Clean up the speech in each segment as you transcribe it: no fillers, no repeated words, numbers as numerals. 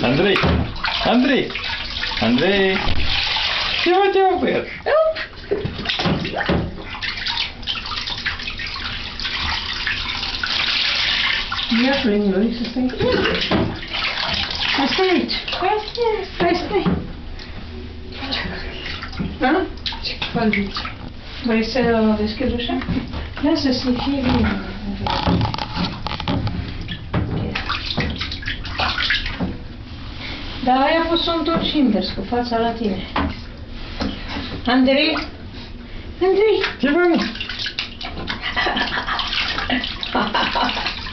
Andrei! Andrei! Andrei! Ia-mă, băiat! Ia plângă-i să stai. Stai aici. Stai. Da? Ce faci aici? Vrei să deschizi ușa? Lasă să fie bine. Da, aia a fost să o întorci invers, cu fața la tine. Andrei? Andrei? Ce bă, mă?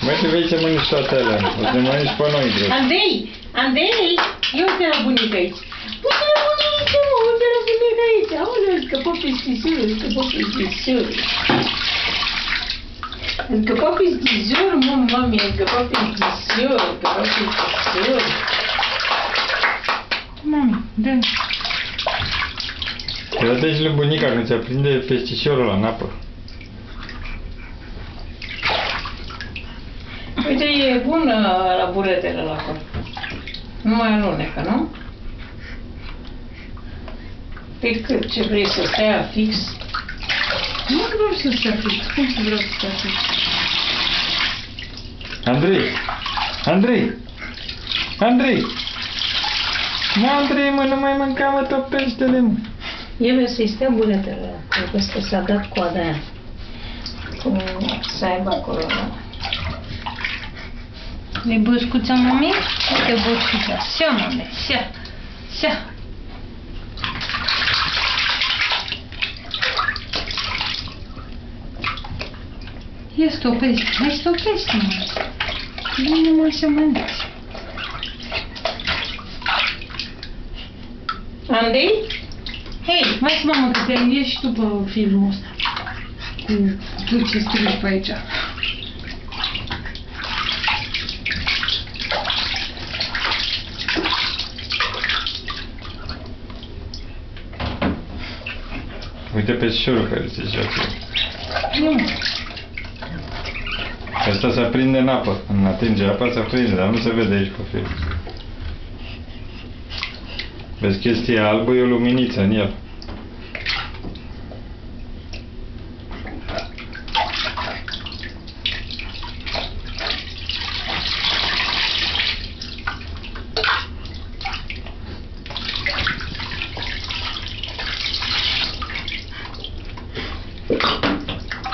Mai te vei să mănânci toate alea. O să mănânci pe noi, drept. Andrei! Andrei! Ia uite la bunică aici. Uite la bunică, mă! Uite la bunică aici. Aoleu, scăpă pistisurul, scăpă pistisurul. Scăpă pistisurul, mă, mami, scăpă pistisurul, scăpă pistisurul. Mami, dă. Te dă și lui bunica când se aprinde pestișorul ăla în apă. Uite, e bun la buretele la acolo. Nu mai alunecă, nu? Pe cât ce vrei să stea fix? Nu vreau să stea fix. Cum să vreau să stea fix? Andrei! Andrei! Andrei! Mă, Andrei, mă, nu mai mânca, mă, tot peștele, mă. El să-i stea buretele ăla. Pentru că s-a dat coada aia. Cum să aibă acolo. Le băscuța, mami? Uite băscuța. Sia, mami, sia. Sia. Ia stopește. Hai stopește, mă. Bine, mă, să mănânci. Andrei? Hei, mai să mamă, că te ieși și tu pe filmul ăsta. Cu tu ce strigi pe aici. Uite peștișorul care se joacă. Nu. Asta se aprinde în apă. Când atinge apa, se aprinde, dar nu se vede aici pe film. Vezi, chestia albă e o luminiță în el.